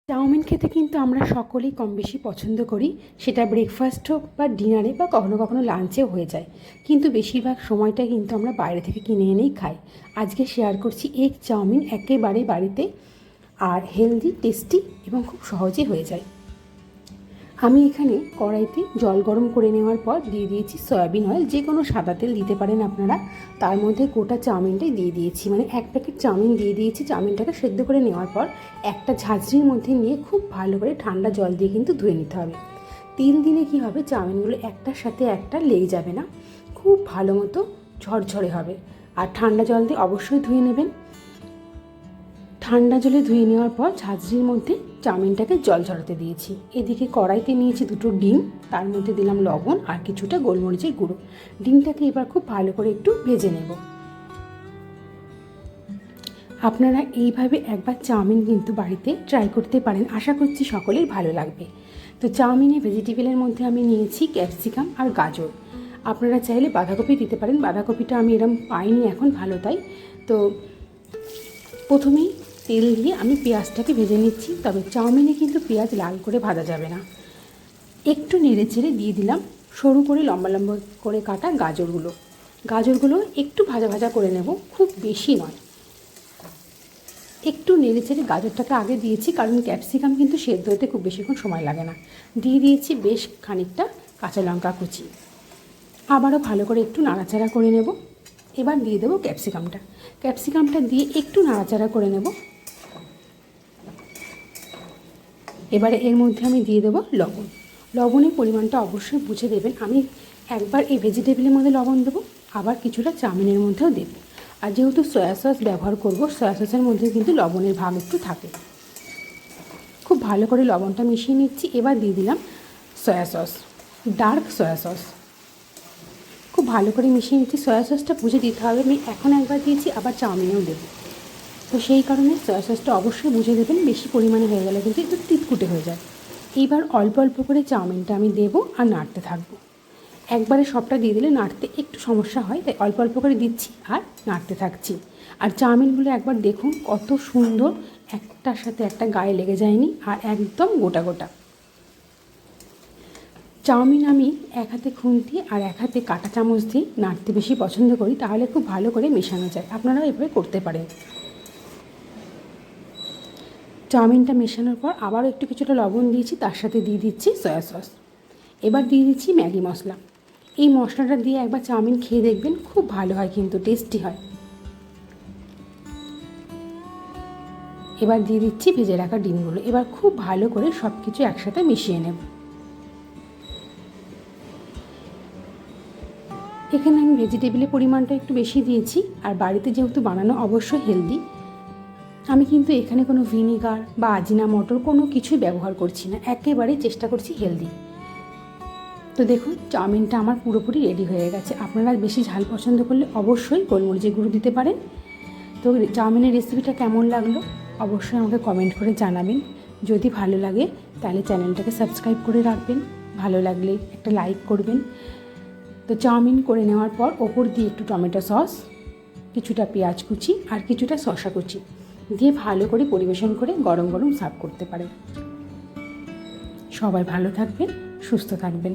Chowmein খেতে কিন্তু আমরা সকলেই কম বেশি পছন্দ করি, সেটা ব্রেকফাস্ট হোক বা ডিনারে বা কখনো কখনো লাঞ্চেও হয়ে যায়। কিন্তু বেশিরভাগ সময়টা কিন্তু আমরা বাইরে থেকে কিনে এনেই খাই। আজকে শেয়ার করছি এগ চাউমিন, একেবারে বাড়িতে, আর হেলদি, টেস্টি এবং খুব সহজে হয়ে যায়। আমি এখানে কড়াইতে জল গরম করে নেওয়ার পর দিয়ে দিয়েছি সয়াবিন অয়েল, যে কোনো সাদা তেল দিতে পারেন আপনারা। তার মধ্যে গোটা চাউমিনটাই দিয়ে দিয়েছি, মানে 1 প্যাকেট চাউমিন দিয়ে দিয়েছি। চাউমিনটাকে সেদ্ধ করে নেওয়ার পর একটা ঝাঁঝরির মধ্যে নিয়ে খুব ভালো করে ঠান্ডা জল দিয়ে কিন্তু ধুয়ে নিতে হবে। তেল দিলে কী হবে, চাউমিনগুলো একটার সাথে একটা লেগে যাবে না, খুব ভালো মতো ঝরঝরে হবে। আর ঠান্ডা জল দিয়ে অবশ্যই ধুয়ে নেবেন। ঠান্ডা জলে ধুয়ে নেওয়ার পর ঝাঁঝরির মধ্যে চাউমিনটাকে জল ঝরাতে দিয়েছি। এদিকে কড়াইতে নিয়েছি 2টো ডিম, তার মধ্যে দিলাম লবণ আর কিছুটা গোলমরিচের গুঁড়ো। ডিমটাকে এবার খুব ভালো করে একটু ভেজে নেব। আপনারা এইভাবে একবার চাউমিন কিন্তু বাড়িতে ট্রাই করতে পারেন, আশা করছি সকলের ভালো লাগবে। তো চাউমিনে ভেজিটেবলের মধ্যে আমি নিয়েছি ক্যাপসিকাম আর গাজর। আপনারা চাইলে বাঁধাকপি দিতে পারেন, বাঁধাকপিটা আমি এরম পাইনি এখন, ভালো তাই। তো প্রথমেই তেল দিয়ে আমি পেঁয়াজটাকে ভেজে নিচ্ছি, তবে চাউমিনে কিন্তু পেঁয়াজ লাল করে ভাজা যাবে না। একটু নেড়ে চেড়ে দিয়ে দিলাম সরু করে লম্বা লম্বা করে কাটা গাজরগুলো একটু ভাজা ভাজা করে নেব, খুব বেশি নয়। একটু নেড়ে চেড়ে গাজরটাকে আগে দিয়েছি, কারণ ক্যাপসিকাম কিন্তু সেদ্ধ হতে খুব বেশিক্ষণ সময় লাগে না। দিয়ে দিয়েছি বেশ খানিকটা কাঁচা লঙ্কা কুচি। আবারও ভালো করে একটু নাড়াচাড়া করে নেব। এবার দিয়ে দেবো ক্যাপসিকামটা দিয়ে একটু নাড়াচাড়া করে নেব। এবারে এর মধ্যে আমি দিয়ে দেবো লবণের পরিমাণটা অবশ্যই বুঝে দেবেন। আমি একবার এই ভেজিটেবলের মধ্যে লবণ দেবো, আবার কিছুটা চাউমিনের মধ্যেও দেবো। আর যেহেতু সয়া সস ব্যবহার করব, সয়া সসের মধ্যে কিন্তু লবণের ভাগ একটু থাকে। খুব ভালো করে লবণটা মিশিয়ে নিচ্ছি। এবার দিয়ে দিলাম soya sauce, dark soya sauce. খুব ভালো করে মিশিয়ে নিচ্ছি। সয়া সসটা বুঝে দিতে হবে, আমি এখন একবার দিয়েছি, আবার চাউমিনেও দেবো। তো সেই কারণে সয়া সসটা অবশ্যই বুঝে দেবেন, বেশি পরিমাণে হয়ে গেলে কিন্তু একটু তিতকুটে হয়ে যায়। এইবার অল্প অল্প করে চাউমিনটা আমি দেবো আর নাড়তে থাকবো। একবারে সবটা দিয়ে দিলে নাড়তে একটু সমস্যা হয়, তাই অল্প অল্প করে দিচ্ছি আর নাড়তে থাকছি। আর চাউমিনগুলো একবার দেখুন কত সুন্দর, একটার সাথে একটা গায়ে লেগে যায়নি, আর একদম গোটা গোটা। চাউমিন আমি এক হাতে খুন্তি আর এক হাতে কাঁটা চামচ দিয়ে নাড়তে বেশি পছন্দ করি, তাহলে খুব ভালো করে মেশানো যায়। আপনারাও এভাবে করতে পারেন। চাউমিনটা মেশানোর পর আবারও একটু কিছুটা লবণ দিয়েছি, তার সাথে দিয়ে দিচ্ছি সয়া সস। এবার দিয়ে দিচ্ছি ম্যাগি মশলা। এই মশলাটা দিয়ে একবার চাউমিন খেয়ে দেখবেন, খুব ভালো হয়, কিন্তু টেস্টি হয়। এবার দিয়ে দিচ্ছি ভেজে রাখা ডিমগুলো। এবার খুব ভালো করে সব কিছু একসাথে মিশিয়ে নেব। এখানে আমি ভেজিটেবলের পরিমাণটা একটু বেশি দিয়েছি, আর বাড়িতে যেহেতু বানানো অবশ্যই হেলদি, আমি কিন্তু এখানে কোনো ভিনিগার বা আজিনামোটো কোনো কিছুই ব্যবহার করছি না, একেবারে চেষ্টা করছি হেলদি। তো দেখুন চাউমিনটা আমার পুরোপুরি রেডি হয়ে গেছে। আপনারা বেশি ঝাল পছন্দ করলে অবশ্যই গোলমরিচের গুঁড়ো দিতে পারেন। তো চাউমিনের রেসিপিটা কেমন লাগলো অবশ্যই আমাকে কমেন্ট করে জানাবেন। যদি ভালো লাগে তাহলে চ্যানেলটাকে সাবস্ক্রাইব করে রাখবেন, ভালো লাগলে একটা লাইক করবেন। তো চাউমিন করে নেওয়ার পর ওপর দিয়ে একটু টমেটো সস, কিছুটা পেঁয়াজ কুচি আর কিছুটা শসা কুচি দিয়ে ভালো করে পরিবেশন করে গরম গরম সার্ভ করতে পারেন। সবাই ভালো থাকবেন, সুস্থ থাকবেন।